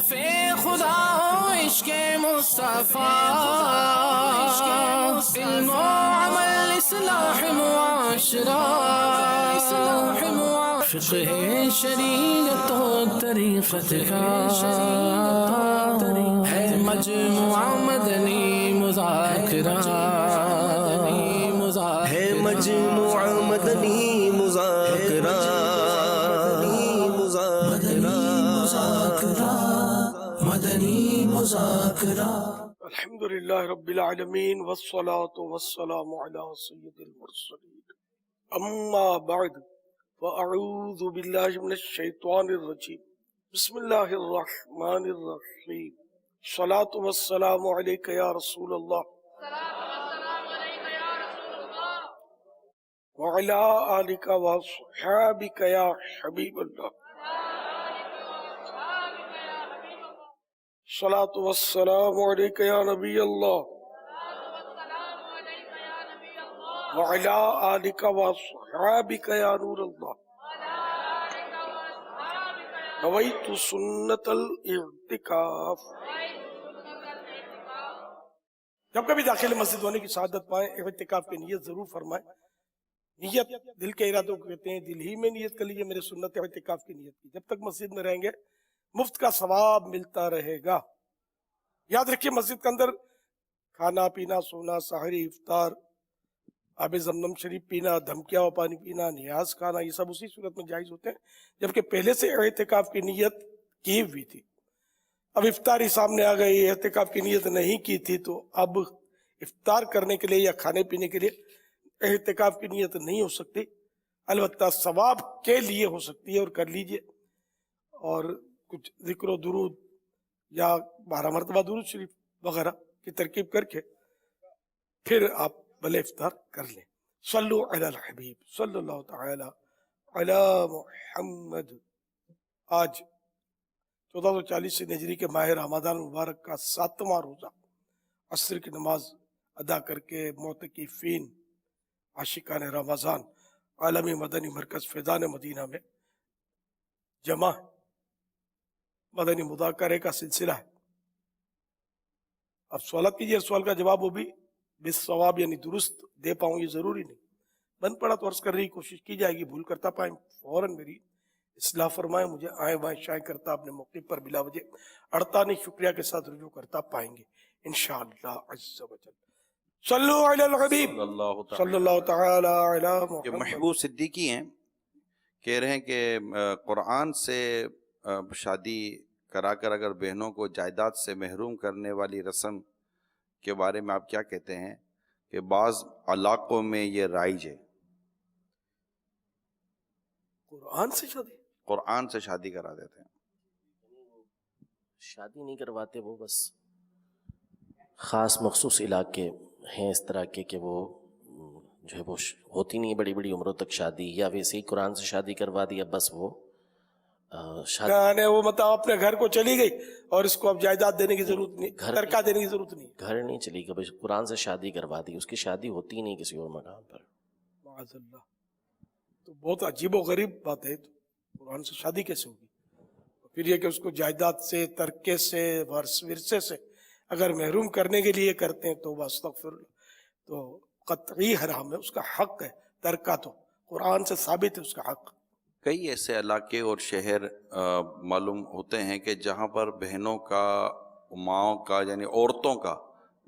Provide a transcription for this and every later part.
صفے خدا ہو عشق مصطفیٰ، علم و عمل اصلاح معاشرہ، فقہ شریعت و طریقت کا ہے مجموعہ مدنی مذاکرہ، ہے مجموعہ مدنی مذاکرہ، مدنی مذاکرہ۔ الحمدللہ رب العالمین والصلاة والسلام علی سید المرسلین، اما بعد فاعوذ باللہ من الشیطان الرجیم، بسم اللہ الرحمن الرحیم، الصلاة والسلام علیک یا رسول اللہ وعلی آلک واصحابک یا حبیب اللہ، الصلاة والسلام علیک یا نبی اللہ وعلی آلک واصحابک یا نور اللہ، نویت سنت الاعتکاف۔ جب کبھی داخل مسجد ہونے کی سعادت پائیں، اعتکاف کی نیت ضرور فرمائیں۔ نیت دل کے ارادوں کو کہتے ہیں، دل ہی میں نیت کر لیجیے، میرے سنت اعتکاف کی نیت کی۔ جب تک مسجد میں رہیں گے مفت کا ثواب ملتا رہے گا۔ یاد رکھیے، مسجد کے اندر کھانا پینا، سونا، سحری، افطار، آب زمزم شریف پینا، دھمکیا ہوا پانی پینا، نیاز کھانا، یہ سب اسی صورت میں جائز ہوتے ہیں جبکہ پہلے سے اعتکاف کی نیت کی ہوئی تھی۔ اب افطاری سامنے آ گئی، اعتکاف کی نیت نہیں کی تھی، تو اب افطار کرنے کے لیے یا کھانے پینے کے لیے اعتکاف کی نیت نہیں ہو سکتی، البتہ ثواب کے لیے ہو سکتی ہے، اور کر لیجئے، اور کچھ ذکر و درود یا 12 مرتبہ درود شریف وغیرہ کی ترکیب کر کے پھر آپ بھلے افطار کر لیں۔ صلو علی الحبیب صلی اللہ تعالی علی محمد۔ آج 1440 ہجری کے ماہ رمضان مبارک کا 7واں روزہ، عصر کی نماز ادا کر کے معتکفین عاشقان رمضان عالمی مدنی مرکز فیضان مدینہ میں جمع ہے۔ مدنی مذاکرے کا سلسلہ ہے۔ اب سوالات کیجیے، سوال کا جواب وہ بھی بالصواب یعنی درست دے پاؤں یہ ضروری نہیں، بن پڑا تو عرض کر رہی کوشش کی جائے گی، بھول کرتا پائیں فوراً میری اصلاح فرمائیں، مجھے آئیں بائیں شائیں کرتا اپنے موقع پر بلا وجہ اڑتا نہیں، شکریہ کے ساتھ رجوع کرتا پائیں گے انشاءاللہ عز و جل۔ صلو علی الحبیب صلی اللہ تعالی علی جو محمد۔ محبوب صدیقی ہیں، کہہ رہے ہیں کہ قرآن سے شادی کرا کر اگر بہنوں کو جائیداد سے محروم کرنے والی رسم کے بارے میں آپ کیا کہتے ہیں کہ بعض علاقوں میں یہ رائج ہے؟ قرآن سے شادی؟ قرآن سے شادی کرا دیتے ہیں۔ شادی نہیں کرواتے، وہ بس خاص مخصوص علاقے ہیں اس طرح کے کہ وہ جو ہے وہ ہوتی نہیں بڑی بڑی عمروں تک شادی، یا ویسے ہی قرآن سے شادی کروا دی، اب بس وہ یعنی وہ مطلب اپنے گھر کو چلی گئی اور اس کو اب جائیداد دینے کی ضرورت نہیں، ترکہ دینے کی ضرورت نہیں، گھر نہیں چلی گئی، بس قرآن سے شادی کروا دی، اس کی شادی ہوتی نہیں کسی اور مقام پر۔ معاذ اللہ، تو بہت عجیب و غریب بات ہے۔ تو قرآن سے شادی کیسے ہوگی؟ پھر یہ کہ اس کو جائیداد سے، ترکے سے، ورثے سے اگر محروم کرنے کے لیے کرتے ہیں تو استغفر اللہ، تو قطعی حرام ہے، اس کا حق ہے ترکہ، تو قرآن سے ثابت ہے اس کا حق۔ کئی ایسے علاقے اور شہر معلوم ہوتے ہیں کہ جہاں پر بہنوں کا، ماؤں کا، یعنی عورتوں کا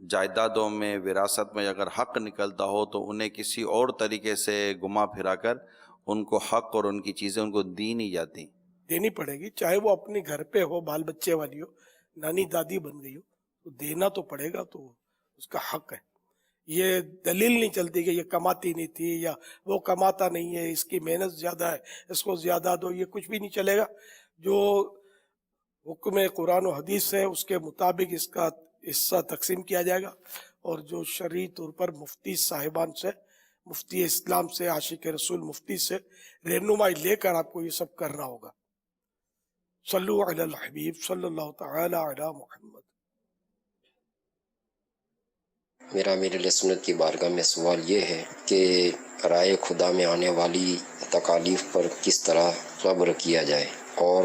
جائیدادوں میں، وراثت میں اگر حق نکلتا ہو تو انہیں کسی اور طریقے سے گھما پھرا کر ان کو حق اور ان کی چیزیں ان کو دی نہیں جاتی۔ دینی پڑے گی، چاہے وہ اپنے گھر پہ ہو، بال بچے والی ہو، نانی دادی بن گئی ہو، تو دینا تو پڑے گا، تو اس کا حق ہے۔ یہ دلیل نہیں چلتی کہ یہ کماتی نہیں تھی یا وہ کماتا نہیں ہے، اس کی محنت زیادہ ہے، اس کو زیادہ دو، یہ کچھ بھی نہیں چلے گا۔ جو حکم قرآن و حدیث ہے اس کے مطابق اس کا حصہ تقسیم کیا جائے گا، اور جو شرعی طور پر مفتی صاحبان سے، مفتی اسلام سے، عاشق رسول مفتی سے رہنمائی لے کر آپ کو یہ سب کرنا ہوگا۔ صلو علی الحبیب صلی اللہ تعالی علی محمد۔ میرا امیر اہل سنت کی بارگاہ میں سوال یہ ہے کہ رائے خدا میں آنے والی تکالیف پر کس طرح صبر کیا جائے، اور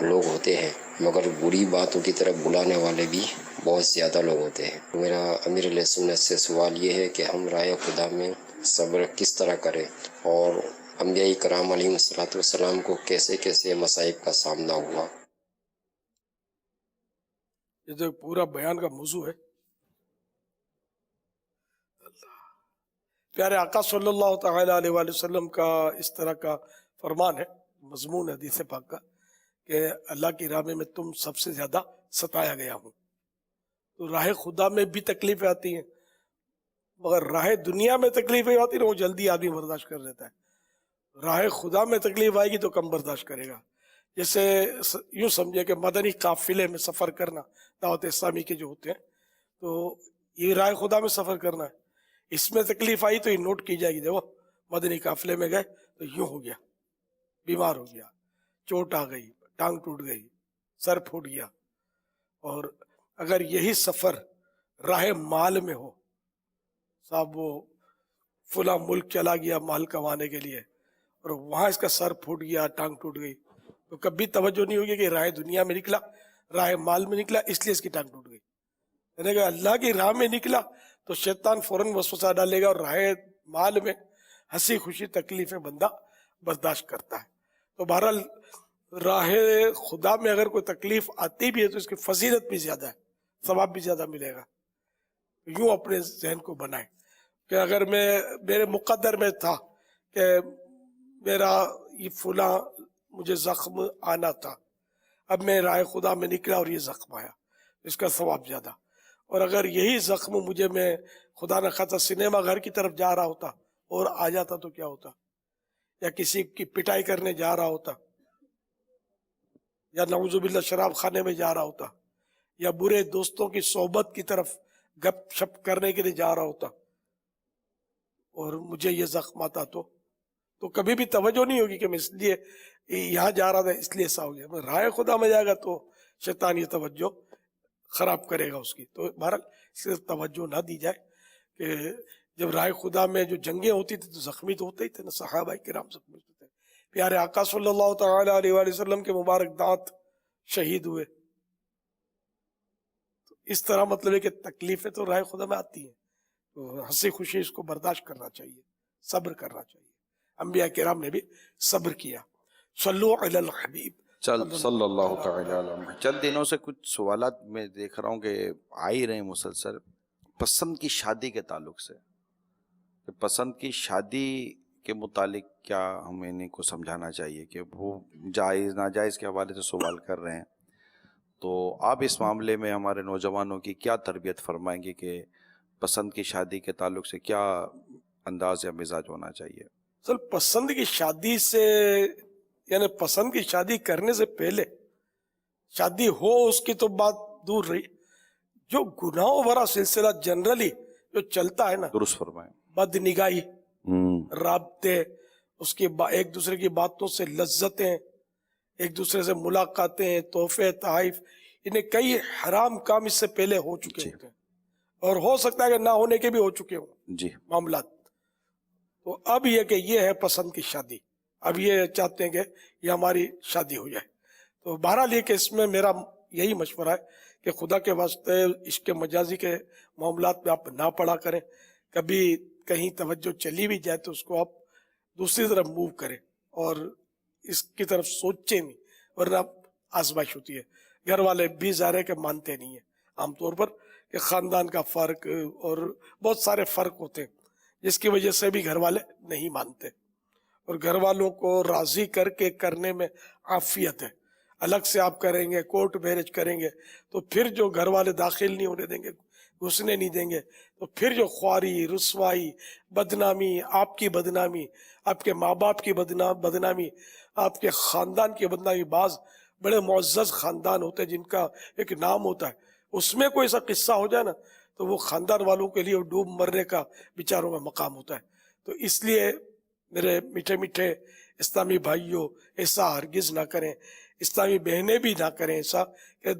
لوگ ہوتے ہیں، مگر بری باتوں کی طرف بلانے والے بھی بہت زیادہ لوگ ہوتے ہیں۔ میرا امیر علیہ سنت سے سوال یہ ہے کہ ہم راہ خدا میں صبر کس طرح کریں، اور انبیاء کرام علیہ السلام کو کیسے کیسے مصائب کا سامنا ہوا۔ یہ جو پورا بیان کا موضوع ہے، پیارے آقا صلی اللہ تعالی علیہ وآلہ وسلم کا اس طرح کا فرمان ہے، مضمون ہے حدیث پاک کا، کہ اللہ کی راہ میں تم سب سے زیادہ ستایا گیا ہوں۔ تو راہ خدا میں بھی تکلیفیں آتی ہیں، مگر راہ دنیا میں تکلیفیں آتی ہیں وہ جلدی آدمی برداشت کر لیتا ہے، راہ خدا میں تکلیف آئے گی تو کم برداشت کرے گا۔ جیسے یوں سمجھے کہ مدنی قافلے میں سفر کرنا، دعوت اسلامی کے جو ہوتے ہیں، تو یہ راہ خدا میں سفر کرنا ہے، اس میں تکلیف آئی تو یہ نوٹ کی جائے گی، دیکھو مدنی قافلے میں گئے تو یوں ہو گیا، بیمار ہو گیا، چوٹ آ گئی، ٹانگ ٹوٹ گئی، سر پھوٹ گیا۔ اور اگر یہی سفر راہ مال میں ہو، صاحب وہ فلاں ملک چلا گیا مال کمانے کے لیے اور وہاں اس کا سر پھوٹ گیا، ٹانگ ٹوٹ گئی، تو کبھی توجہ نہیں ہوگی کہ راہ دنیا میں نکلا، راہ مال میں نکلا اس لیے اس کی ٹانگ ٹوٹ گئی۔ یعنی کہ اللہ کی راہ میں نکلا تو شیطان فوراً وسوسہ ڈالے گا، اور راہ مال میں ہنسی خوشی تکلیفیں بندہ برداشت کرتا ہے۔ تو بہرحال راہ خدا میں اگر کوئی تکلیف آتی بھی ہے تو اس کی فضیلت بھی زیادہ ہے، ثواب بھی زیادہ ملے گا۔ یوں اپنے ذہن کو بنائیں کہ اگر میرے مقدر میں تھا کہ میرا یہ فلاں مجھے زخم آنا تھا، اب میں راہ خدا میں نکلا اور یہ زخم آیا، اس کا ثواب زیادہ۔ اور اگر یہی زخم مجھے میں خدا نہ خواستہ سنیما گھر کی طرف جا رہا ہوتا اور آ جاتا تو کیا ہوتا، یا کسی کی پٹائی کرنے جا رہا ہوتا، یا نعوذ باللہ شراب خانے میں جا رہا ہوتا، یا برے دوستوں کی صحبت کی طرف گپ شپ کرنے کے لیے جا رہا ہوتا اور مجھے یہ زخم آتا تو کبھی بھی توجہ نہیں ہوگی کہ میں اس لیے یہاں جا رہا تھا اس لیے ایسا ہو گیا۔ راہ خدا میں جائے گا تو شیطان یہ توجہ خراب کرے گا اس کی۔ تو بہرحال اس کی توجہ نہ دی جائے کہ جب راہ خدا میں جو جنگیں ہوتی تھی تو زخمی تو ہوتے ہی تھے نا، صحابہ کرام زخمی ہوتے تھے، پیارے آقا صلی اللہ تعالی علیہ وآلہ وسلم کے مبارک دانت شہید ہوئے۔ تو اس طرح مطلب ہے کہ تکلیفیں تو راہ خدا میں آتی ہیں، تو ہنسی خوشی اس کو برداشت کرنا چاہیے، صبر کرنا چاہیے۔ انبیاء کرام نے بھی صبر کیا۔ صلو علی الحبیب صلی اللہ تعالی علیہ۔ چند دنوں سے کچھ سوالات میں دیکھ رہا ہوں کہ آ ہی رہے ہیں مسلسل، پسند کی شادی کے تعلق سے، کہ پسند کی شادی کے متعلق کیا ہمیں انہیں کو سمجھانا چاہیے کہ وہ جائز ناجائز کے حوالے سے سوال کر رہے ہیں، تو آپ اس معاملے میں ہمارے نوجوانوں کی کیا تربیت فرمائیں گے کہ پسند کی شادی کے تعلق سے کیا انداز یا مزاج ہونا چاہیے؟ اصل پسند کی شادی سے، یعنی پسند کی شادی کرنے سے پہلے شادی ہو اس کی تو بات دور رہی، جو گناہوں بھرا سلسلہ جنرلی جو چلتا ہے نا، درست فرمائیں، بد نگاہی، رابطے، اس کی ایک دوسرے کی باتوں سے لذتیں، ایک دوسرے سے ملاقاتیں، تحفے تحائف، انہیں کئی حرام کام اس سے پہلے ہو چکے ہوتے ہیں، اور ہو سکتا ہے کہ نہ ہونے کے بھی ہو چکے ہوں جی معاملات۔ تو اب یہ کہ یہ ہے پسند کی شادی، اب یہ چاہتے ہیں کہ یہ ہماری شادی ہو جائے۔ تو بہرحال یہ کہ اس میں میرا یہی مشورہ ہے کہ خدا کے واسطے عشق مجازی کے معاملات میں آپ نہ پڑا کریں، کبھی کہیں توجہ چلی بھی جائے تو اس کو آپ دوسری طرف موو کریں اور اس کی طرف سوچیں نہیں، ورنہ آزمائش ہوتی ہے۔ گھر والے بھی ظاہر ہے کہ مانتے نہیں ہیں عام طور پر، کہ خاندان کا فرق اور بہت سارے فرق ہوتے ہیں جس کی وجہ سے بھی گھر والے نہیں مانتے، اور گھر والوں کو راضی کر کے کرنے میں عافیت ہے۔ الگ سے آپ کریں گے، کورٹ میرج کریں گے تو پھر جو گھر والے داخل نہیں ہونے دیں گے، گھسنے نہیں دیں گے، تو پھر جو خواری، رسوائی، بدنامی، آپ کی بدنامی، آپ کے ماں باپ کی بدنامی، آپ کے خاندان کی بدنامی، بعض بڑے معزز خاندان ہوتے ہیں جن کا ایک نام ہوتا ہے، اس میں کوئی ایسا قصہ ہو جائے نا تو وہ خاندان والوں کے لیے ڈوب مرنے کا بیچاروں میں مقام ہوتا ہے۔ تو اس لیے میرے میٹھے میٹھے اسلامی بھائیوں، ایسا ہرگز نہ کریں، اسلامی بہنیں بھی نہ کریں ایسا کہ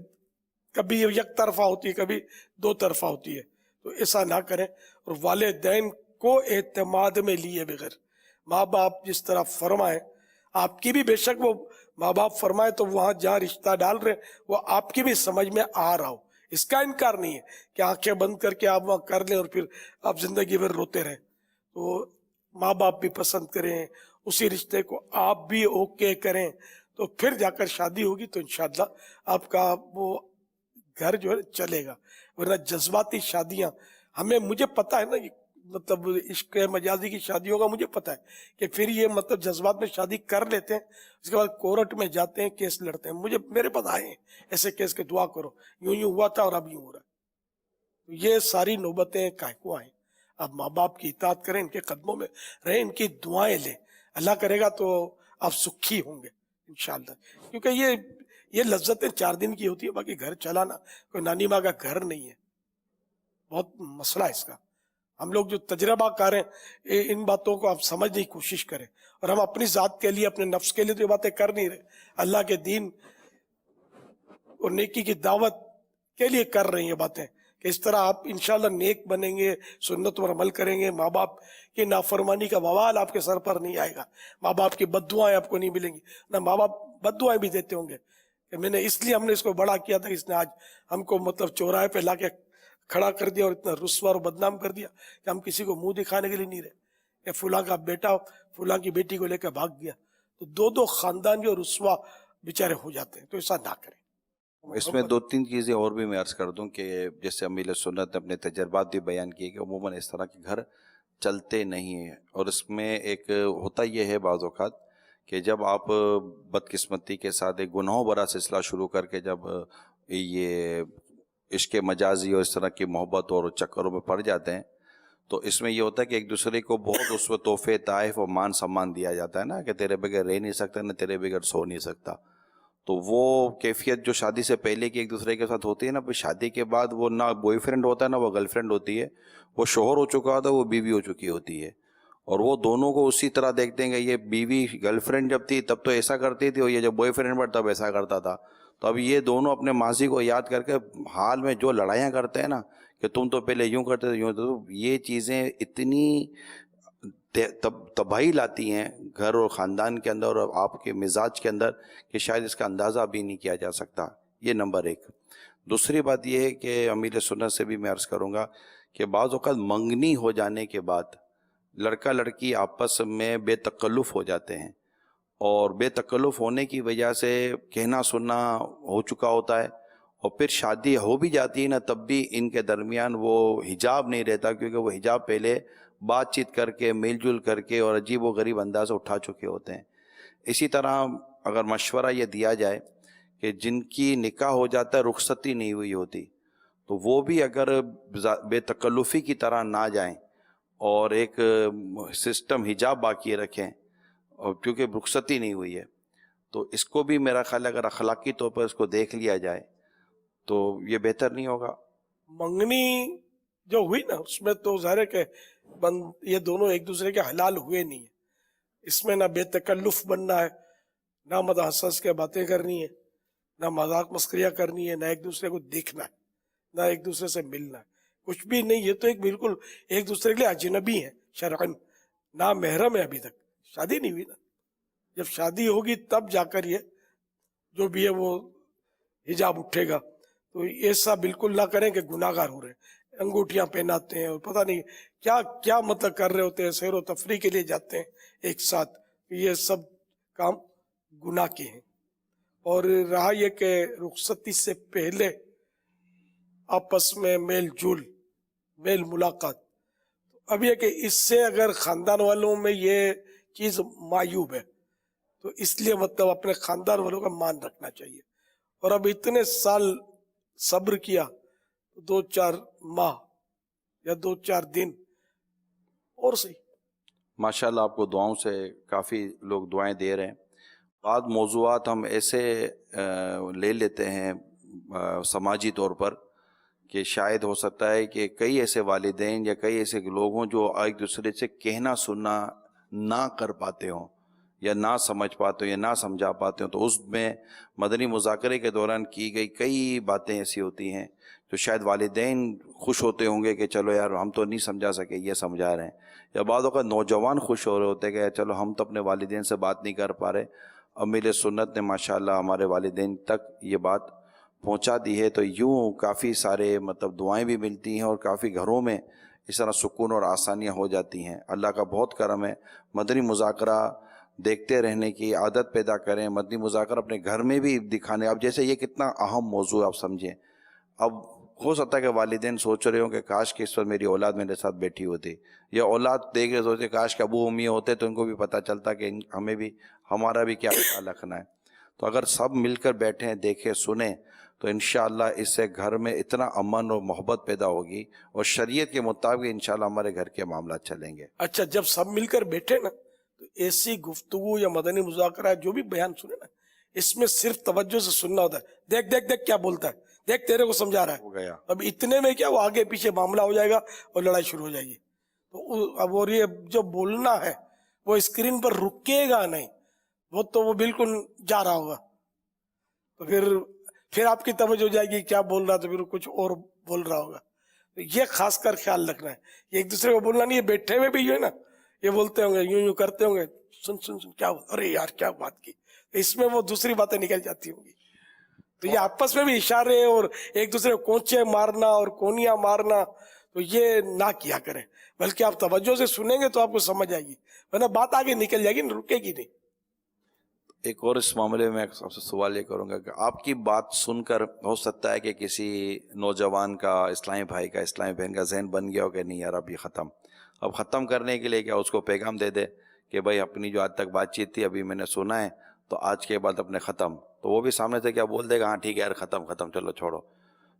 کبھی یک طرفہ ہوتی ہے، کبھی دو طرفہ ہوتی ہے، تو ایسا نہ کریں۔ اور والدین کو اعتماد میں لیے بغیر، ماں باپ جس طرح فرمائیں آپ کی بھی بے شک وہ ماں باپ فرمائے تو وہاں جہاں رشتہ ڈال رہے ہیں وہ آپ کی بھی سمجھ میں آ رہا ہو، اس کا انکار نہیں ہے کہ آنکھیں بند کر کے آپ وہاں کر لیں اور پھر آپ زندگی بھر روتے رہیں. تو ماں باپ بھی پسند کریں، اسی رشتے کو آپ بھی اوکے کریں، تو پھر جا کر شادی ہوگی تو انشاءاللہ آپ کا وہ گھر جو ہے چلے گا. ورنہ جذباتی شادیاں مجھے پتا ہے نا، مطلب عشق مجازی کی شادیوں کا مجھے پتا ہے کہ پھر یہ مطلب جذبات میں شادی کر لیتے ہیں، اس کے بعد کورٹ میں جاتے ہیں، کیس لڑتے ہیں. میرے پاس آئے ہیں ایسے کیس کے، دعا کرو یوں ہوا تھا اور اب یوں ہو رہا ہے. یہ ساری نوبتیں کاہے کو آئیں؟ آپ ماں باپ کی اطاعت کریں، ان کے قدموں میں رہیں، ان کی دعائیں لیں، اللہ کرے گا تو آپ سکھی ہوں گے انشاءاللہ. کیونکہ یہ لذتیں 4 دن کی ہوتی ہے، باقی گھر چلانا کوئی نانی ماں کا گھر نہیں ہے. بہت مسئلہ ہے اس کا. ہم لوگ جو تجربہ کار ہیں ان باتوں کو آپ سمجھنے کی کوشش کریں، اور ہم اپنی ذات کے لیے، اپنے نفس کے لیے تو یہ باتیں کر نہیں رہے، اللہ کے دین اور نیکی کی دعوت کے لیے کر رہے ہیں یہ باتیں، کہ اس طرح آپ انشاءاللہ نیک بنیں گے، سنت پر عمل کریں گے، ماں باپ کی نافرمانی کا وبال آپ کے سر پر نہیں آئے گا، ماں باپ کی بد دعائیں آپ کو نہیں ملیں گی. نہ ماں باپ بد دعائیں بھی دیتے ہوں گے کہ میں نے اس لیے ہم نے اس کو بڑا کیا تھا، اس نے آج ہم کو مطلب چوراہے پہ لا کے کھڑا کر دیا اور اتنا رسوا اور بدنام کر دیا کہ ہم کسی کو منہ دکھانے کے لیے نہیں رہے، کہ فلاں کا بیٹا فلاں کی بیٹی کو لے کے بھاگ گیا. تو دو خاندان جو رسوا بیچارے ہو جاتے ہیں، تو ایسا نہ کریں. اس میں 2-3 چیزیں اور بھی میں عرض کر دوں کہ جیسے امیل سنت نے اپنے تجربات بھی بیان کیے کہ عموماً اس طرح کے گھر چلتے نہیں ہیں. اور اس میں ایک ہوتا یہ ہے بعض اوقات کہ جب آپ بدقسمتی کے ساتھ ایک گناہوں برا سلسلہ شروع کر کے جب یہ عشق مجازی اور اس طرح کی محبت اور چکروں میں پڑ جاتے ہیں، تو اس میں یہ ہوتا ہے کہ ایک دوسرے کو بہت اس و تحفے تحائف اور مان سمان دیا جاتا ہے نا، کہ تیرے بغیر رہ نہیں سکتا، نہ تیرے بغیر سو نہیں سکتا. تو وہ کیفیت جو شادی سے پہلے کی ایک دوسرے کے ساتھ ہوتی ہے نا، پھر شادی کے بعد وہ نہ بوائے فرینڈ ہوتا ہے نہ وہ گرل فرینڈ ہوتی ہے، وہ شوہر ہو چکا ہوتا ہے، وہ بیوی ہو چکی ہوتی ہے. اور وہ دونوں کو اسی طرح دیکھتے ہیں کہ یہ بیوی گرل فرینڈ جب تھی تب تو ایسا کرتی تھی، اور یہ جب بوائے فرینڈ پر تب ایسا کرتا تھا. تو اب یہ دونوں اپنے ماضی کو یاد کر کے حال میں جو لڑائیاں کرتے ہیں نا، کہ تم تو پہلے یوں کرتے تھے یوں، تو یہ چیزیں اتنی تباہی لاتی ہیں گھر اور خاندان کے اندر اور آپ کے مزاج کے اندر کہ شاید اس کا اندازہ بھی نہیں کیا جا سکتا. یہ نمبر 1. دوسری بات یہ ہے کہ امیر سنت سے بھی میں عرض کروں گا کہ بعض اوقات منگنی ہو جانے کے بعد لڑکا لڑکی آپس میں بے تکلف ہو جاتے ہیں، اور بے تکلف ہونے کی وجہ سے کہنا سننا ہو چکا ہوتا ہے، اور پھر شادی ہو بھی جاتی ہے نا تب بھی ان کے درمیان وہ حجاب نہیں رہتا، کیونکہ وہ حجاب پہلے بات چیت کر کے مل جل کر کے اور عجیب و غریب انداز سے اٹھا چکے ہوتے ہیں. اسی طرح اگر مشورہ یہ دیا جائے کہ جن کی نکاح ہو جاتا ہے رخصتی نہیں ہوئی ہوتی، تو وہ بھی اگر بے تکلفی کی طرح نہ جائیں اور ایک سسٹم حجاب باقی رکھیں، اور کیونکہ رخصتی نہیں ہوئی ہے، تو اس کو بھی میرا خیال ہے اگر اخلاقی طور پر اس کو دیکھ لیا جائے تو یہ بہتر نہیں ہوگا. منگنی جو ہوئی نا اس میں تو ظاہر ہے کہ یہ دونوں ایک دوسرے کے حلال ہوئے نہیں ہیں. اس میں نہ بے تکلف بننا ہے، نہ مدح ہنس کے باتیں کرنی ہے، نہ مذاق مسخریاں کرنی ہے، نہ ایک دوسرے کو دیکھنا ہے، نہ ایک دوسرے سے ملنا ہے، کچھ بھی نہیں. یہ تو ایک بالکل ایک دوسرے کے لیے اجنبی ہیں شرعن، نہ محرم ہے، ابھی تک شادی نہیں ہوئی نا. جب شادی ہوگی تب جا کر یہ جو بھی ہے وہ حجاب اٹھے گا. تو ایسا بالکل نہ کریں کہ گناہ گار ہو رہے ہیں، انگوٹھیاں پہناتے ہیں اور پتہ نہیں کیا کیا مطلب کر رہے ہوتے ہیں، سیر و تفریح کے لیے جاتے ہیں ایک ساتھ. یہ سب کام گناہ کے ہیں. اور رہا یہ کہ رخصتی سے پہلے آپس میں میل جول، میل ملاقات، اب یہ کہ اس سے اگر خاندان والوں میں یہ چیز معیوب ہے تو اس لیے مطلب اپنے خاندان والوں کا مان رکھنا چاہیے. اور اب اتنے سال صبر کیا، 2-4 ماہ یا 2-4 دن اور صحیح. ماشاءاللہ آپ کو دعاؤں سے کافی لوگ دعائیں دے رہے ہیں. بعض موضوعات ہم ایسے لے لیتے ہیں سماجی طور پر کہ شاید ہو سکتا ہے کہ کئی ایسے والدین یا کئی ایسے لوگ ہوں جو ایک دوسرے سے کہنا سننا نہ کر پاتے ہوں یا نہ سمجھ پاتے ہوں یا نہ سمجھا پاتے ہوں. تو اس میں مدنی مذاکرے کے دوران کی گئی کئی باتیں ایسی ہوتی ہیں تو شاید والدین خوش ہوتے ہوں گے کہ چلو یار ہم تو نہیں سمجھا سکے، یہ سمجھا رہے ہیں، یا بعض اوقات نوجوان خوش ہو رہے ہوتے ہیں کہ چلو ہم تو اپنے والدین سے بات نہیں کر پا رہے، امیر سنت نے ماشاءاللہ ہمارے والدین تک یہ بات پہنچا دی ہے، تو یوں کافی سارے مطلب دعائیں بھی ملتی ہیں اور کافی گھروں میں اس طرح سکون اور آسانیاں ہو جاتی ہیں۔ اللہ کا بہت کرم ہے، مدنی مذاکرہ دیکھتے رہنے کی عادت پیدا کریں، مدنی مذاکرہ اپنے گھر میں بھی دکھانے۔ اب جیسے یہ کتنا اہم موضوع آپ سمجھیں، اب ہو سکتا ہے کہ والدین سوچ رہے ہوں کہ کاش کہ اس وقت میری اولاد میرے ساتھ بیٹھی ہوتی، یا اولاد دیکھ رہے سوچتے کاش کہ ابو امی ہوتے تو ان کو بھی پتہ چلتا کہ ہمیں بھی ہمارا بھی کیا خیال رکھنا ہے۔ تو اگر سب مل کر بیٹھیں، دیکھیں، سنیں، تو انشاءاللہ اس سے گھر میں اتنا امن اور محبت پیدا ہوگی اور شریعت کے مطابق انشاءاللہ ہمارے گھر کے معاملات چلیں گے۔ اچھا، جب سب مل کر بیٹھے نا تو ایسی گفتگو یا مدنی مذاکرہ جو بھی بیان سنے نا، اس میں صرف توجہ سے سننا ہوتا ہے۔ دیکھ دیکھ دیکھ کیا بولتا ہے، دیکھ تیرے کو سمجھا رہا ہو ہے، گیا۔ اب اتنے میں کیا وہ آگے پیچھے معاملہ ہو جائے گا اور لڑائی شروع ہو جائے گی۔ تو اب اور یہ جو بولنا ہے وہ اسکرین پر رکے گا نہیں، وہ تو وہ بالکل جا رہا ہوگا، تو پھر آپ کی توجہ ہو جائے گی کیا بول رہا، تو پھر کچھ اور بول رہا ہوگا۔ تو یہ خاص کر خیال رکھنا ہے، یہ ایک دوسرے کو بولنا نہیں ہے، بیٹھے ہوئے بھی جو ہے نا یہ بولتے ہوں گے، یوں یوں کرتے ہوں گے، سن سن سن کیا ارے یار کیا بات کی، اس میں وہ دوسری باتیں نکل جاتی ہوں گی۔ تو یہ آپس میں بھی اشارے اور ایک دوسرے کو کونچے مارنا اور کونیاں مارنا تو یہ نہ کیا کریں، بلکہ آپ توجہ سے سنیں گے تو آپ کو سمجھ آئے گی، ورنہ بات آگے نکل جائے گی، رکے گی نہیں۔ ایک اور اس معاملے میں آپ سے سوال یہ کروں گا کہ آپ کی بات سن کر ہو سکتا ہے کہ کسی نوجوان کا، اسلامی بھائی کا، اسلامی بہن کا ذہن بن گیا ہو کہ نہیں یار اب یہ اب ختم کرنے کے لیے کیا اس کو پیغام دے دے کہ بھائی اپنی جو آج تک بات چیت تھی ابھی میں نے سنا ہے تو آج کے بعد اپنے ختم، تو وہ بھی سامنے سے کیا بول دے گا، ہاں ٹھیک ہے یار ختم چلو چھوڑو،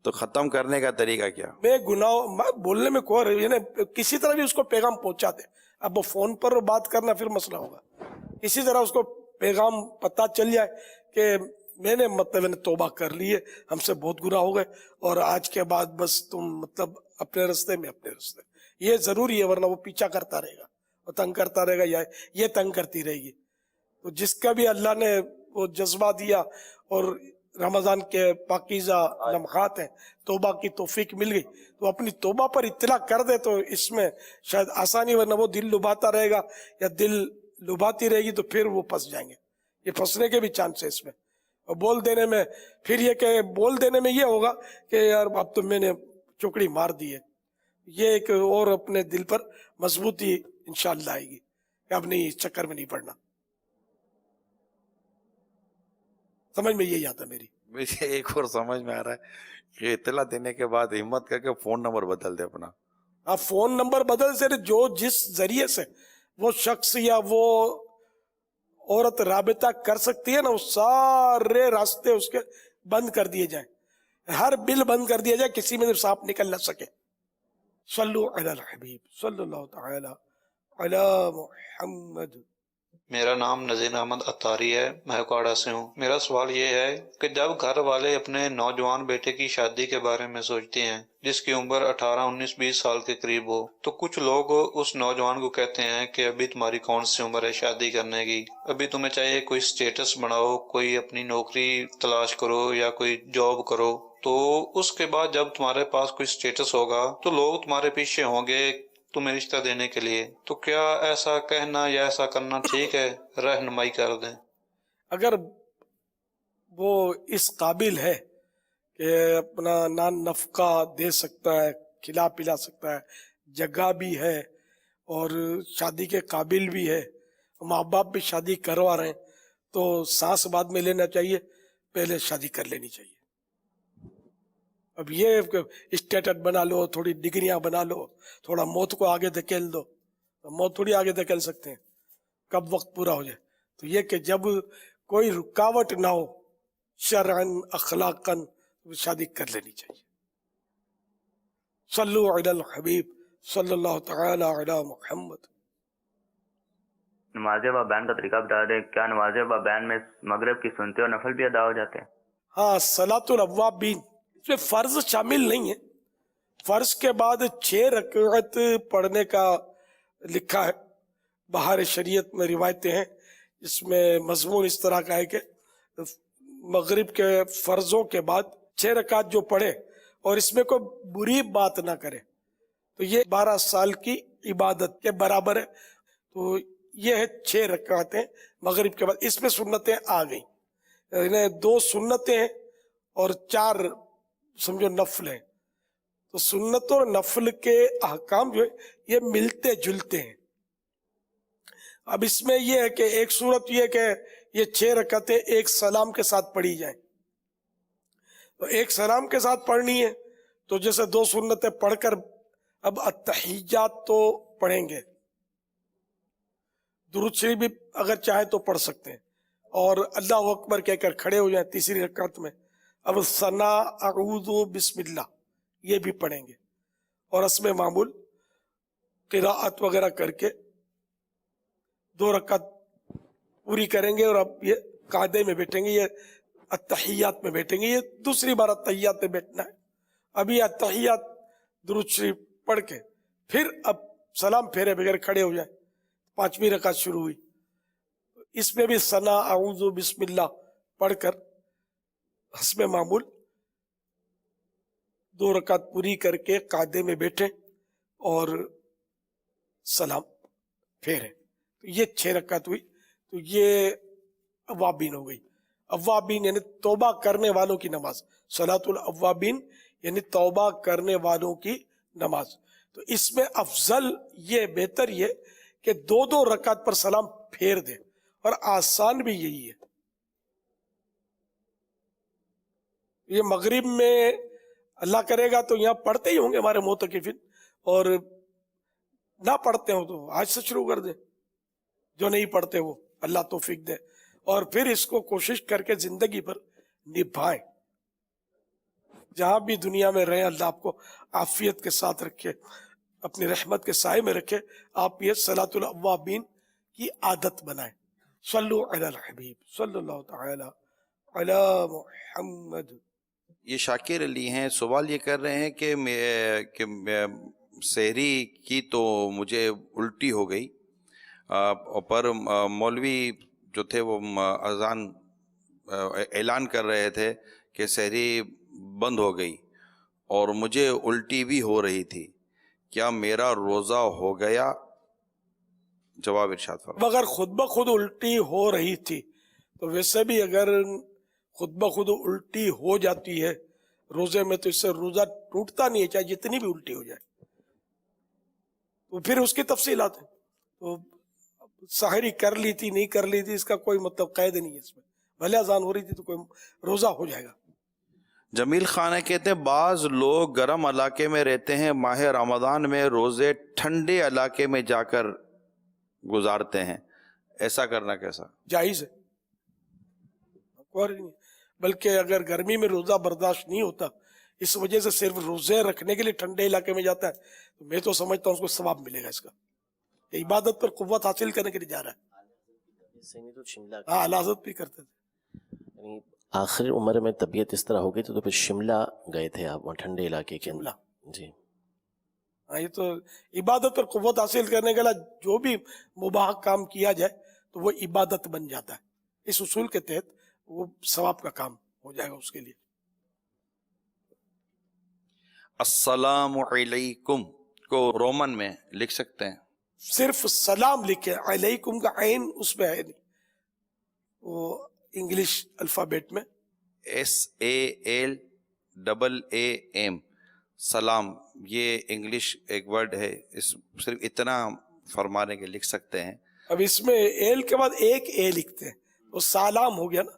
تو ختم کرنے کا طریقہ کیا؟ میں گناہ بولنے میں کسی طرح بھی اس کو پیغام پہنچا دے۔ اب وہ فون پر بات کرنا پھر مسئلہ ہوگا، اسی طرح اس کو پیغام پتہ چل جائے کہ میں نے توبہ کر لی ہے، ہم سے بہت گناہ ہو گئے اور آج کے بعد بس تم اپنے رستے میں اپنے رستے، یہ ضروری ہے، ورنہ وہ پیچھا کرتا رہے گا اور تنگ کرتا رہے گا یا یہ تنگ کرتی رہے گی۔ تو جس کا بھی اللہ نے وہ جذبہ دیا اور رمضان کے پاکیزہ لمحات ہیں، توبہ کی توفیق مل گئی تو اپنی توبہ پر اطلاع کر دے تو اس میں شاید آسانی، ورنہ وہ دل لبھاتا رہے گا یا دل لبھاتی رہے گی تو پھر وہ پھنس جائیں گے، یہ پھنسنے کے بھی چانس ہے اس میں۔ اور بول دینے میں پھر یہ ہوگا کہ یار اب تو میں نے چوکڑی مار دی ہے، یہ ایک اور اپنے دل پر مضبوطی انشاءاللہ آئے گی کہ اب نہیں، اس چکر میں نہیں پڑنا۔ سمجھ میں یہی آتا میری۔ مجھے ایک اور سمجھ میں آ رہا ہے کہ اطلاع دینے کے بعد ہمت کر کے فون نمبر بدل دے اپنا۔ آپ فون نمبر بدل سے جو جس ذریعے سے وہ شخص یا وہ عورت رابطہ کر سکتی ہے نا، وہ سارے راستے اس کے بند کر دیے جائیں، ہر بل بند کر دیا جائے، کسی میں سے سانپ نکل نہ سکے۔ صلو علی الحبیب صلی اللہ تعالی علی محمد۔ میرا نام نذیر احمد اتاری ہے، میں کوڑا سے ہوں۔ میرا سوال یہ ہے کہ جب گھر والے اپنے نوجوان بیٹے کی شادی کے بارے میں سوچتے ہیں جس کی عمر 18، 19، 20 سال کے قریب ہو، تو کچھ لوگ اس نوجوان کو کہتے ہیں کہ ابھی تمہاری کون سی عمر ہے شادی کرنے کی، ابھی تمہیں چاہیے کوئی سٹیٹس بناؤ، کوئی اپنی نوکری تلاش کرو یا کوئی جاب کرو، تو اس کے بعد جب تمہارے پاس کوئی سٹیٹس ہوگا تو لوگ تمہارے پیچھے ہوں گے تمہیں رشتہ دینے کے لیے، تو کیا ایسا کہنا یا ایسا کرنا ٹھیک ہے؟ رہنمائی کر دیں۔ اگر وہ اس قابل ہے کہ اپنا نان نفقہ دے سکتا ہے، کھلا پلا سکتا ہے، جگہ بھی ہے اور شادی کے قابل بھی ہے، ماں باپ بھی شادی کروا رہے ہیں، تو سانس بعد میں لینا چاہیے، پہلے شادی کر لینی چاہیے۔ اب یہ اسٹیٹس بنا لو، تھوڑی ڈگریاں بنا لو، تھوڑا موت کو آگے دھکیل دو، موت تھوڑی آگے دھکیل سکتے ہیں، کب وقت پورا ہو جائے۔ تو یہ کہ جب کوئی رکاوٹ نہ ہو شرعن اخلاقاً، شادی کر لینی چاہیے۔ صلو علی الحبیب صلی اللہ تعالی علی محمد۔ نماز بین کا طریقہ بتا دیں، کیا نماز بین میں مغرب کی سنتے اور نفل بھی ادا ہو جاتے ہیں؟ ہاں، صلاۃ الاوابین اس میں فرض شامل نہیں ہے، فرض کے بعد 6 رکعت پڑھنے کا لکھا ہے، بہار شریعت میں روایتیں ہیں، اس میں مضمون اس طرح کا ہے کہ مغرب کے فرضوں کے بعد 6 رکعت جو پڑھے اور اس میں کوئی بری بات نہ کرے تو یہ 12 سال کی عبادت کے برابر ہے. تو یہ ہے 6 رکعتیں مغرب کے بعد. اس میں سنتیں آ گئیں, یعنی 2 سنتیں ہیں اور 4 سمجھو نفل ہیں. تو سنت اور نفل کے احکام جو ہے یہ ملتے جلتے ہیں. اب اس میں یہ ہے کہ ایک صورت یہ کہ یہ 6 رکعتیں ایک سلام کے ساتھ پڑھی جائیں. تو ایک سلام کے ساتھ پڑھنی ہے تو جیسے 2 سنتیں پڑھ کر اب التحیات تو پڑھیں گے, درود شریف بھی اگر چاہیں تو پڑھ سکتے ہیں, اور اللہ اکبر کہہ کر کھڑے ہو جائیں تیسری رکعت میں. اب ثنا اعوذ بسم اللہ یہ بھی پڑھیں گے, اور اس میں معمول قراءت وغیرہ کر کے 2 رکعت پوری کریں گے. اور اب یہ قعدے میں بیٹھیں گے, یہ التحیات میں بیٹھیں گے. یہ دوسری بار التحیات میں بیٹھنا ہے. اب یہ التحیات درود شریف پڑھ کے پھر اب سلام پھیرے بغیر کھڑے ہو جائیں. 5ویں رکعت شروع ہوئی, اس میں بھی ثنا اعوذ بسم اللہ پڑھ کر حسب معمول 2 رکعت پوری کر کے قعدے میں بیٹھیں اور سلام پھیرے. تو یہ 6 رکعت ہوئی. تو یہ اوابین ہو گئی. اوابین یعنی توبہ کرنے والوں کی نماز, صلاۃ الاوابین یعنی توبہ کرنے والوں کی نماز. تو اس میں افضل یہ بہتر یہ کہ 2 رکعت پر سلام پھیر دے, اور آسان بھی یہی ہے. یہ مغرب میں اللہ کرے گا تو یہاں پڑھتے ہی ہوں گے ہمارے معتکفین, اور نہ پڑھتے ہوں تو آج سے شروع کر دیں, جو نہیں پڑھتے وہ اللہ توفیق دے, اور پھر اس کو کوشش کر کے زندگی پر نبھائیں. جہاں بھی دنیا میں رہیں اللہ آپ کو عافیت کے ساتھ رکھے, اپنی رحمت کے سائے میں رکھے. آپ یہ صلاۃ الاوابین کی عادت بنائیں. صلو علی الحبیب صلی اللہ تعالی علی محمد. یہ شاکر علی ہیں, سوال یہ کر رہے ہیں کہ سحری کی تو مجھے الٹی ہو گئی, پر مولوی جو تھے وہ اذان اعلان کر رہے تھے کہ سحری بند ہو گئی اور مجھے الٹی بھی ہو رہی تھی, کیا میرا روزہ ہو گیا؟ جواب ارشاد فرمائیں. اگر خود بخود الٹی ہو رہی تھی تو ویسے بھی اگر خود بخود الٹی ہو جاتی ہے روزے میں تو اس سے روزہ ٹوٹتا نہیں ہے, چاہے جتنی بھی الٹی ہو جائے. تو پھر اس کی تفصیلات ہیں. تو سحری کر لی تھی نہیں کر لی تھی اس کا کوئی مطلب قید نہیں ہے اس میں, بھلے اذان ہو رہی تھی تو کوئی روزہ ہو جائے گا. جمیل خان کہتے ہیں بعض لوگ گرم علاقے میں رہتے ہیں, ماہ رمضان میں روزے ٹھنڈے علاقے میں جا کر گزارتے ہیں, ایسا کرنا کیسا؟ جائز ہے, کوئی نہیں. بلکہ اگر گرمی میں روزہ برداشت نہیں ہوتا اس وجہ سے صرف روزے رکھنے کے لیے ٹھنڈے علاقے میں جاتا ہے تو میں تو سمجھتا ہوں اس کو ثواب ملے گا. اس کا عبادت پر قوت حاصل کرنے کے لیے جا رہا ہے. ہاں لازت بھی کرتے تھے. آخر عمر میں طبیعت اس طرح ہو گئی تو پھر شملہ گئے تھے آپ, وہاں ٹھنڈے علاقے کے اندر. جی ہاں, یہ تو عبادت پر قوت حاصل کرنے کے لیے جو بھی مباح کام کیا جائے تو وہ عبادت بن جاتا ہے. اس اصول کے تحت وہ ثواب کا کام ہو جائے گا اس کے لیے. السلام علیکم کو رومن میں لکھ سکتے ہیں, صرف سلام لکھے, علیکم کا عین اس میں ہے نہیں, وہ انگلش الفابیٹ میں SALAAM سلام, یہ انگلش ایک ورڈ ہے, اس صرف اتنا فرمانے کے لکھ سکتے ہیں. اب اس میں ایل کے بعد ایک اے لکھتے ہیں تو سلام ہو گیا نا.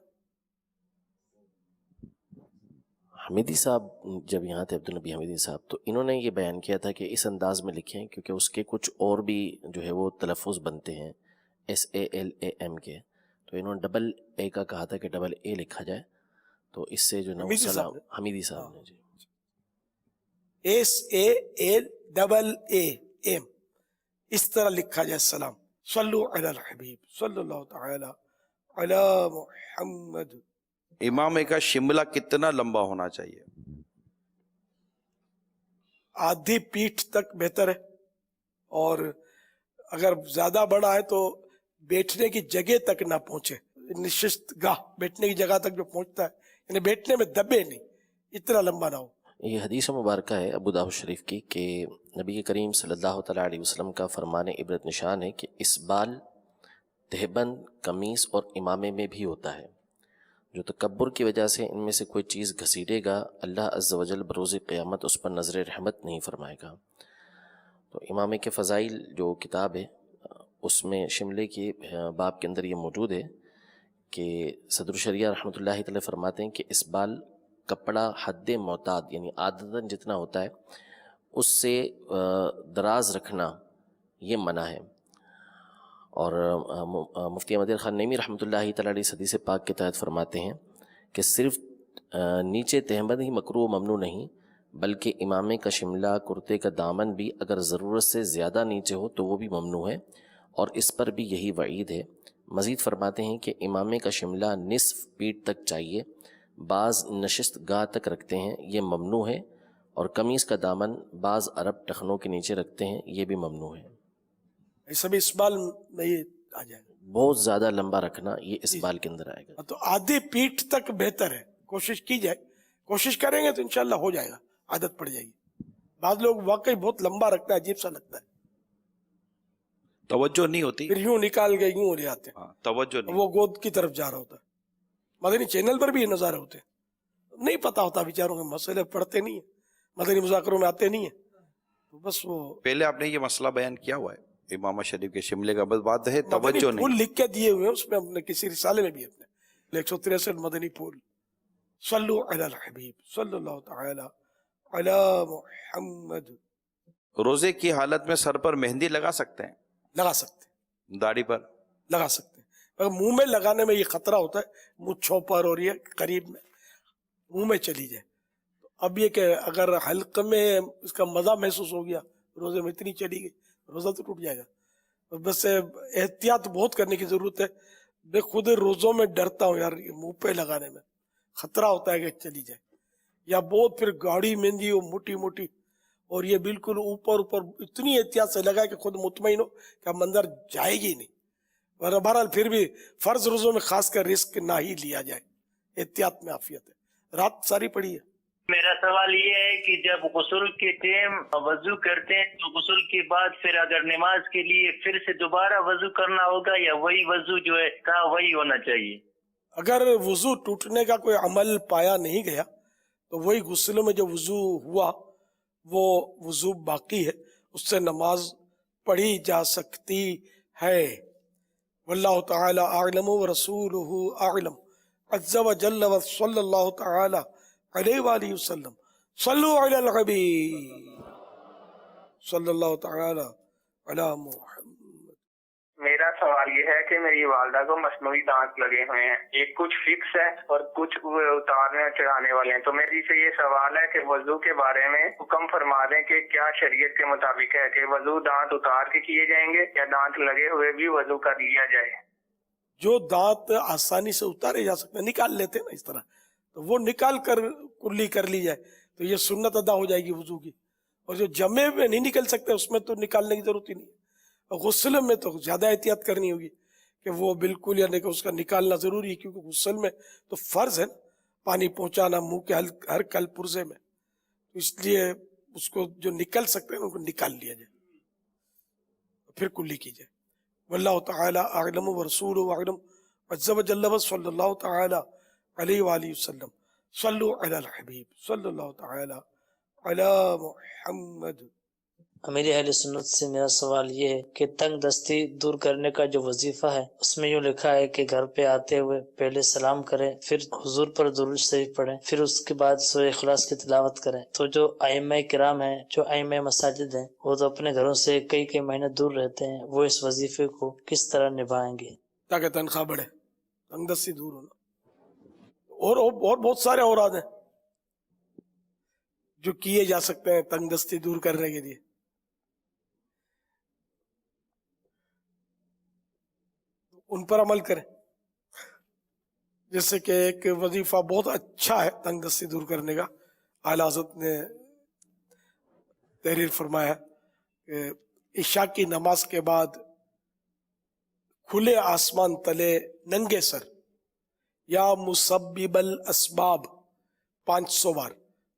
حمیدی صاحب جب یہاں تھے, عبدالنبی حمیدی صاحب, تو انہوں نے یہ بیان کیا تھا کہ اس انداز میں لکھیں کیونکہ اس کے کچھ اور بھی جو ہے وہ تلفظ بنتے ہیں SALAM کے, تو انہوں نے ڈبل اے کا کہا تھا کہ ڈبل اے لکھا جائے, تو اس سے جو نا سلام. حمیدی صاحب نے جی SALAAM اس طرح لکھا جائے سلام. صلو علی الحبیب صلی اللہ تعالی علی محمد. امام کا شملہ کتنا لمبا ہونا چاہیے؟ آدھی پیٹھ تک بہتر ہے, اور اگر زیادہ بڑا ہے تو بیٹھنے کی جگہ تک نہ پہنچے, نشست گاہ بیٹھنے کی جگہ تک جو پہنچتا ہے, یعنی بیٹھنے میں دبے نہیں, اتنا لمبا نہ ہو. یہ حدیث مبارکہ ہے ابو داؤد شریف کی کہ نبی کریم صلی اللہ تعالیٰ علیہ وسلم کا فرمان عبرت نشان ہے کہ اسبال تہبند قمیص اور امامے میں بھی ہوتا ہے. جو تکبر کی وجہ سے ان میں سے کوئی چیز گھسیٹے گا اللہ عز و جل بروز قیامت اس پر نظر رحمت نہیں فرمائے گا. تو امامے کے فضائل جو کتاب ہے اس میں شملے کے باب کے اندر یہ موجود ہے کہ صدر الشریعہ رحمۃ اللہ تعالی فرماتے ہیں کہ اسبال کپڑا حد معتاد یعنی عادتاً جتنا ہوتا ہے اس سے دراز رکھنا یہ منع ہے. اور مفتی احمد خان نعیمی رحمۃ اللہ تعالی علیہ حدیث پاک کے تحت فرماتے ہیں کہ صرف نیچے تہبند ہی مکروہ ممنوع نہیں بلکہ امامے کا شملہ کرتے کا دامن بھی اگر ضرورت سے زیادہ نیچے ہو تو وہ بھی ممنوع ہے اور اس پر بھی یہی وعید ہے. مزید فرماتے ہیں کہ امامے کا شملہ نصف پیٹھ تک چاہیے، بعض نشست گاہ تک رکھتے ہیں یہ ممنوع ہے، اور قمیص کا دامن بعض عرب ٹخنوں کے نیچے رکھتے ہیں یہ بھی ممنوع ہے. سب اسبال میں یہ آ جائے گا. بہت زیادہ لمبا رکھنا یہ اسبال کے اندر آئے گا. تو آدھی پیٹھ تک بہتر ہے، کوشش کی جائے، کوشش کریں گے تو انشاءاللہ ہو جائے گا، عادت پڑ جائے گی. بعض لوگ واقعی بہت لمبا رکھتا ہے، عجیب سا لگتا ہے، توجہ نہیں ہوتی، پھر یوں نکال کے یوں لے آتے ہیں، توجہ نہیں. وہ گود کی طرف جا رہا ہوتا ہے. مدنی چینل پر بھی یہ نظارے ہوتے ہیں، نہیں پتا ہوتا بیچاروں کے، مسئلے پڑھتے نہیں ہیں، مدنی مذاکروں میں آتے نہیں ہیں، تو بس وہ پہلے آپ نے یہ مسئلہ بیان کیا ہوا ہے امامہ شریف کے شملے کا، بس بات ہے توجہ پھول نہیں. لکھ کے دیے ہوئے ہیں اس میں، اپنے کسی رسالے میں بھی اپنے 163 مدنی پھول. صلو علی الحبیب صلی اللہ تعالی علی محمد. روزے کی حالت میں سر پر مہندی لگا سکتے ہیں؟ لگا سکتے ہیں، داڑھی پر لگا سکتے ہیں، مگر منہ میں لگانے میں یہ خطرہ ہوتا ہے، مونچھوں پر اور یہ قریب میں منہ میں چلی جائے. اب یہ کہ اگر حلق میں اس کا مزہ محسوس ہو گیا، روزے میں اتنی چلی گئی، روزہ تو ٹوٹ جائے گا. بس احتیاط بہت کرنے کی ضرورت ہے. میں خود روزوں میں ڈرتا ہوں یار، یہ منہ پہ لگانے میں خطرہ ہوتا ہے کہ چلی جائے، یا بہت پھر گاڑی مہندی ہو موٹی موٹی، اور یہ بالکل اوپر اتنی احتیاط سے لگا کہ خود مطمئن ہو کہ اب اندر جائے گی نہیں. اور بہرحال پھر بھی فرض روزوں میں خاص کر رسک نہ ہی لیا جائے، احتیاط میں عافیت ہے. رات ساری پڑی ہے. میرا سوال یہ ہے کہ جب غسل کے ٹائم وضو کرتے ہیں تو غسل کے بعد پھر اگر نماز کے لیے پھر سے دوبارہ وضو کرنا ہوگا یا وہی وضو جو ہے تھا وہی ہونا چاہیے؟ اگر وضو ٹوٹنے کا کوئی عمل پایا نہیں گیا تو وہی غسل میں جو وضو ہوا وہ وضو باقی ہے، اس سے نماز پڑھی جا سکتی ہے. واللہ تعالی اعلم ورسولہ اعلم عز وجل وصلی اللہ تعالی علیہ وآلہ وسلم. صلو علی الحبیب صلی اللہ تعالی علی محمد. میرا سوال یہ ہے کہ میری والدہ کو مصنوعی دانت لگے ہوئے ہیں، ایک کچھ فکس ہے اور کچھ اتارنے اور چڑھانے والے ہیں. تو میری سے یہ سوال ہے کہ وضو کے بارے میں حکم فرما دیں کہ کیا شریعت کے مطابق ہے کہ وضو دانت اتار کے کیے جائیں گے یا دانت لگے ہوئے بھی وضو کر لیا جائے؟ جو دانت آسانی سے اتارے جا سکتے ہیں، نکال لیتے ہیں نا اس طرح، تو وہ نکال کر کلی کر لی جائے تو یہ سنت ادا ہو جائے گی وضو کی. اور جو جمے میں نہیں نکل سکتے اس میں تو نکالنے کی ضرورت ہی نہیں. غسل میں تو زیادہ احتیاط کرنی ہوگی کہ وہ بالکل یعنی کہ اس کا نکالنا ضروری ہے، کیونکہ غسل میں تو فرض ہے پانی پہنچانا منہ کے ہر کل پرزے میں، تو اس لیے اس کو جو نکل سکتے ہیں ان کو نکال لیا جائے پھر کلی کی جائے. واللہ تعالی اعلم ورسولہ اعلم عز وجل صلی اللہ تعالی علیہ وآلہ وسلم. صلو علی الحبیب صلی اللہ تعالی علی محمد. امیر اہل سنت سے میرا سوال یہ ہے کہ تنگ دستی دور کرنے کا جو وظیفہ ہے اس میں یوں لکھا ہے کہ گھر پہ آتے ہوئے پہلے سلام کریں، پھر حضور پر درود شریف پڑھیں، پھر اس کے بعد سورہ اخلاص کی تلاوت کریں. تو جو ائمہ کرام ہیں، جو ائمہ مساجد ہیں، وہ تو اپنے گھروں سے کئی مہینے دور رہتے ہیں، وہ اس وظیفے کو کس طرح نبھائیں گے تاکہ تنخواہ بڑھے، تنگ دستی دور ہونا. اور بہت سارے اوراد ہیں جو کیے جا سکتے ہیں تنگ دستی دور کرنے کے لیے. ان پر عمل کریں. جیسے کہ ایک وظیفہ بہت اچھا ہے تنگ دستی دور کرنے کا، اعلیٰ حضرت نے تحریر فرمایا کہ عشاء کی نماز کے بعد کھلے آسمان تلے ننگے سر یا مسبب الاسباب 500 بار